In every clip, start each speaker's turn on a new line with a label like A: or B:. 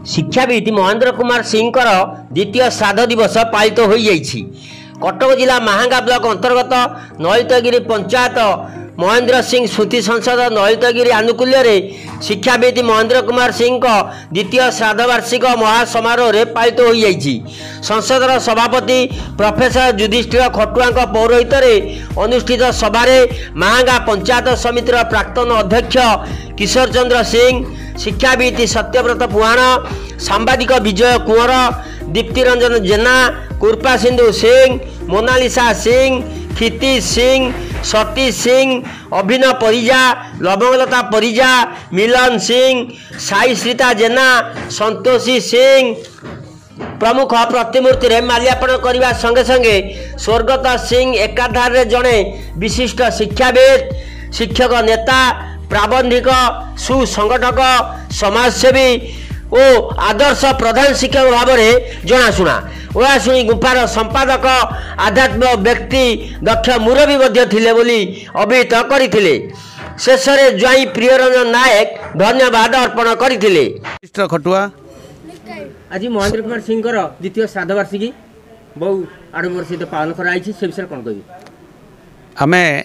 A: शिक्षाविद महेंद्र कुमार सिंह द्वितीय श्राद्ध दिवस पालित हो जाइछि। कटक जिला महांगा ब्लॉक अंतर्गत नलितगिरी पंचायत महेंद्र सिंह स्मृति संसद नलितगिरी आनुकूल्य शिक्षाविद महेंद्र कुमार सिंह द्वितीय श्राद्ध वार्षिक महासमारोह पालित हो जाइछि। संसदर सभापति प्रोफेसर युधिष्ठिर खटुआ पौरोहित अनुष्ठित सभारे महांगा पंचायत समितिर प्राक्तन अध्यक्ष किशोर चंद्र सिंह, शिक्षाविद सत्यव्रत पुहाण, सांबादिक विजय कुंवर, दीप्तिरंजन जेना, कृपा सिंधु सिंह, मोनालिसा सिंह, क्षितिज सिंह, सतीश सिंह, अभिनव परिजा, लवंगलता परिजा, मिलन सिंह, साई श्रीता जेना, संतोषी सिंह प्रमुख प्रतिमूर्ति रे माल्यार्पण करने संगे संगे स्वर्गत सिंह एकाधार जड़े विशिष्ट शिक्षाविद, शिक्षक नेता, प्राबंधिक, सुसंगठक, समाजसेवी और आदर्श प्रधान शिक्षक भाव में जनाशुना ओहाशुणी गुंफार संपादक आध्यात्म व्यक्ति दक्ष मुरबी अभिहित करथिले। शेष में ज्वाई प्रियरंजन नायक धन्यवाद अर्पण करथिले।
B: खटुआ
A: आज महेंद्र कुमार सिंह द्वितीय श्राद्ध वार्षिकी बहु आडंबर सहित पालन कराई से विषय कौन कह
B: आमे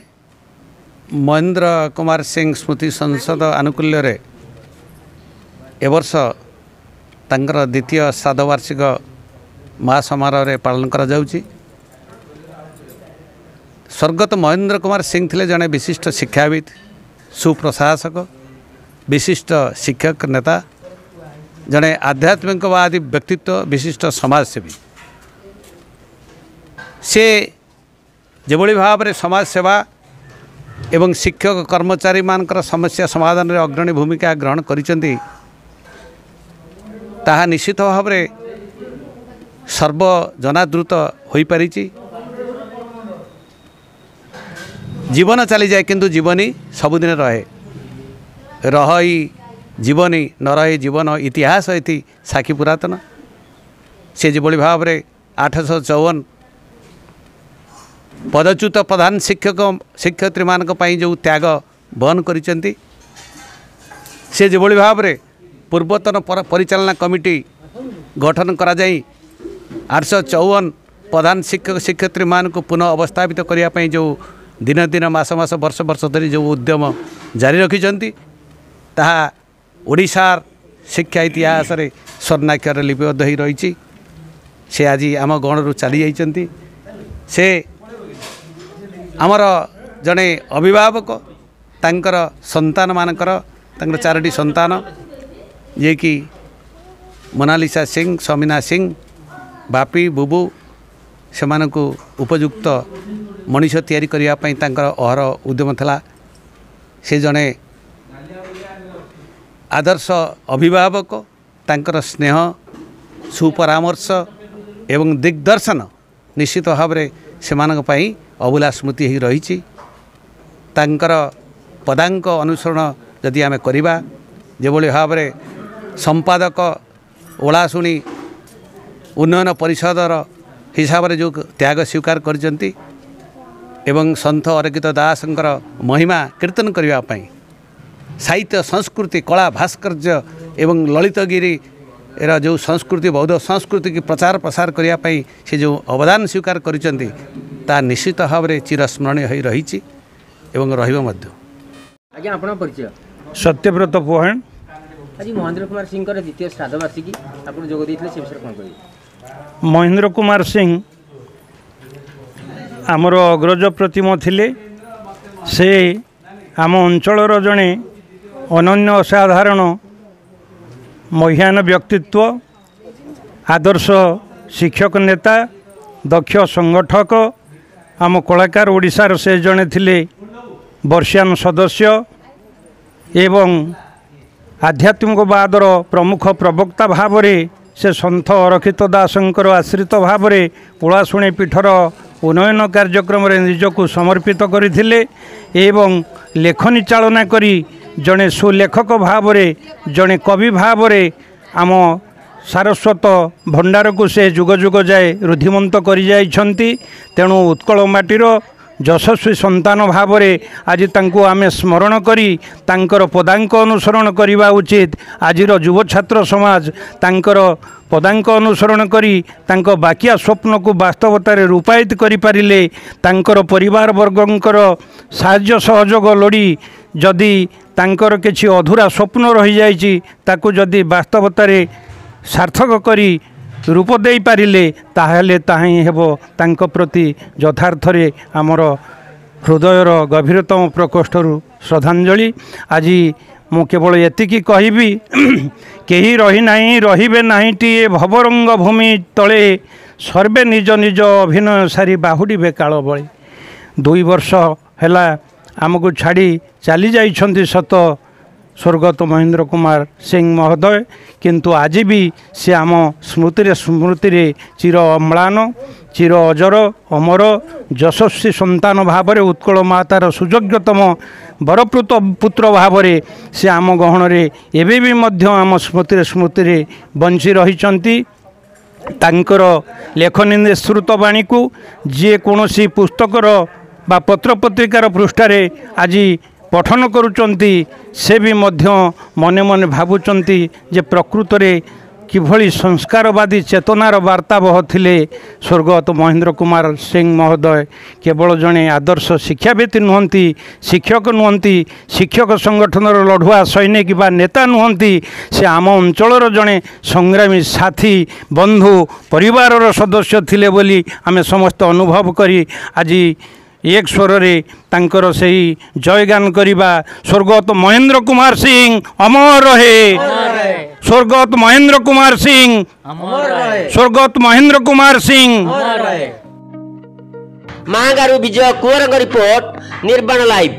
B: महेंद्र कुमार सिंह स्मृति संसद आनुकूल्य एवर्ष तांकर द्वितीय श्राद्ध वार्षिक महासमारोह पालन करा जाउची। स्वर्गत महेंद्र कुमार सिंह थिले जड़े विशिष्ट शिक्षाविद, सुप्रशासक, विशिष्ट शिक्षक नेता, जड़े आध्यात्मिकवादी व्यक्तित्व, विशिष्ट समाजसेवी। से जेभली भाव में समाज सेवा एवं शिक्षक कर्मचारी मानकर समस्या समाधान में अग्रणी भूमिका ग्रहण करिसेंती ताहा निश्चित भाव में सर्वजनादृत हो पारी। जीवन चली जाए किंतु जीवनी सबुदिन रही जीवनी न रहे जीवन इतिहास इति साक्षी पुरातन। से जो भाव में 854 पदच्युत प्रधान शिक्षक शिक्षयित्री मान जो त्याग बहन करिसेंती, से जो भाव में पूर्वतन परिचालना कमिटी गठन करा जाई 854 प्रधान शिक्षक शिक्षयित्री मान को पुनः अवस्थापित करने जो दिन दिन मास मास वर्ष वर्ष धरी जो उद्यम जारी रखिछंती ताहा ओडिशार शिक्षा इतिहास रे स्वर्णाक्षर लिपिबद्ध हो रही। से आज आम गणरू चली जाइछंती। से आमर जड़े अभिभावक तांकर संतान मानकर तांकर 4टी संतान जे कि मोनालिसा सिंह, समीना सिंह, बापी, बुबू से उपयुक्त मनीष तैयारी करने तांकर अहर उद्यम था। से जड़े आदर्श अभिभावक, तांकर स्नेह, सुपरामर्श एवं दिग्दर्शन निश्चित भाव में से अभुला स्मृति हो रही। तांकर पदांक अनुसरण जदि आमे करिबा जेभली भाव में संपादक ओलाशुणी उन्नयन परिषदर हिसाब से जो त्याग स्वीकार करचंती एवं सन्थ अरकित दासंकर महिमा कीर्तन करने साहित्य संस्कृति कला भास्कर्य एवं ललितगिरी एरा जो संस्कृति बौद्ध संस्कृति की प्रचार प्रसार करने से जो अवदान स्वीकार करचंती ता निश्चित भाव में चिरस्मरणीय हो रही एवं
A: आज्ञा आपण परिचय
C: सत्यव्रत पुहाण।
A: आज महेंद्र कुमार सिंह द्वितीय श्राद्ध वार्षिकी आपण जोग देथिले से विषय कोन कहि
C: महेंद्र कुमार सिंह आमर अग्रज प्रतिम थिले। से आम अंचलर जड़े अनन्य असाधारण महियान व्यक्तित्व, आदर्श शिक्षक नेता, दक्ष संगठक, आम कलाकार ओडिशार से जड़े थिले वर्षियान सदस्य एवं आध्यात्मिकवादर प्रमुख प्रवक्ता भाव में से सन्थ अरखित दासंकर आश्रित भाव में ओलाशुणी पीठर उन्नयन कार्यक्रम निजक समर्पित करथिले एवं लेखनी चालना करी जड़े सुलेखक भाव में जड़े कवि भाव में आम सारस्वत भंडार को से जुग जुग जाए रुद्धिमंत करि जाइछंती। तेणु उत्कल माटीर ଯଶସ୍ୱୀ ସନ୍ତାନ ଭାବରେ ଆଜି ତାଙ୍କୁ ଆମେ ସ୍ମରଣ କରି ତାଙ୍କର ପଦାଙ୍କ ଅନୁସରଣ କରିବା ଉଚିତ। ଆଜିର ଯୁବ ଛାତ୍ର ସମାଜ ତାଙ୍କର ପଦାଙ୍କ ଅନୁସରଣ କରି ତାଙ୍କ ବାକିଆ ସ୍ୱପ୍ନକୁ ବାସ୍ତବତାରେ ରୂପାୟିତ କରିପାରିଲେ ତାଙ୍କର ପରିବାରବର୍ଗଙ୍କର ସାହାଯ୍ୟ ସହଯୋଗ ଲୋଡ଼ି ଯଦି ତାଙ୍କର କିଛି ଅଧୁରା ସ୍ୱପ୍ନ ରହିଯାଇଛି ତାକୁ ଯଦି ବାସ୍ତବତାରେ ସାର୍ଥକ କରି ରୂପ ଦେଇପାରିଲେ ତାହେଲେ ତାହା ହିଁ ହେବ ତାଙ୍କ ପ୍ରତି ଯଥାର୍ଥରେ ଆମର ହୃଦୟର ଗଭୀରତମ ପ୍ରକୋଷ୍ଠରୁ ଶ୍ରଦ୍ଧାଞ୍ଜଳି। ଆଜି ମୁଁ କେବଳ ଏତିକି କହିବି, କେହି ରହିନାହିଁ ରହିବେ ନାହିଁଟିଏ ଭବରଙ୍ଗ ଭୂମି ତଳେ, ସର୍ବେ ନିଜ ନିଜ ଅଭିନୟ ସାରି ବାହୁଡ଼ିବେ କାଳ ବଳେ। 2 ବର୍ଷ ହେଲା ଆମକୁ ଛାଡ଼ି ଚାଲି ଯାଇଛନ୍ତି ସତ ସ୍ୱର୍ଗତ ମହେନ୍ଦ୍ର କୁମାର ସିଂ ମହୋଦୟ, କିନ୍ତୁ ଆଜି ବି ସେ ଆମ ସ୍ମୃତିରେ ଚିର ଅମ୍ଳାନ, ଚିର ଅଜର ଅମର ଯଶସ୍ୱୀ ସନ୍ତାନ ଭାବରେ ଉତ୍କଳ ମାତାର ସୁଯୋଗ୍ୟତମ ବରପୁତ ପୁତ୍ର ଭାବରେ ସେ ଆମ ଗହଣରେ ଏବେ ବି ମଧ୍ୟ ଆମ ସ୍ମୃତିରେ ବଞ୍ଚି ରହିଛନ୍ତି। ତାଙ୍କର ଲେଖନୀ ନିଃସୃତ ବାଣୀକୁ ଯିଏ କୌଣସି ପୁସ୍ତକର ବା ପତ୍ରପତ୍ରିକାର ପୃଷ୍ଠାରେ ଆଜି ପଠନ କରୁଛନ୍ତି ସେ ବି ମଧ୍ୟ ମନେ ମନେ ଭାବୁଛନ୍ତି ଯେ ପ୍ରକୃତରେ କିଭଳି ସଂସ୍କାରବାଦୀ ଚେତନାର ବାର୍ତ୍ତାବହ ଥିଲେ ସ୍ୱର୍ଗତ ମହେନ୍ଦ୍ର କୁମାର ସିଂ ମହୋଦୟ। କେବଳ ଜଣେ ଆଦର୍ଶ ଶିକ୍ଷାବିତ ନୁହନ୍ତି, ଶିକ୍ଷକ ନୁହନ୍ତି, ଶିକ୍ଷକ ସଂଗଠନର ଲଢ଼ୁଆ ସୈନିକ ବା ନେତା ନୁହନ୍ତି, ସେ ଆମ ଅଞ୍ଚଳର ଜଣେ ସଂଗ୍ରାମୀ ସାଥୀ, ବନ୍ଧୁ, ପରିବାରର ସଦସ୍ୟ ଥିଲେ ବୋଲି ଆମେ ସମସ୍ତେ ଅନୁଭବ କରି ଆଜି एक स्वरे तांकर सही जयगान करिबा। स्वर्गत महेंद्र कुमार सिंह अमर रहे, स्वर्गत महेंद्र कुमार सिंह, स्वर्गत महेंद्र कुमार सिंह।
A: महागारू विजय कुंवर रिपोर्ट निर्वाण लाइव।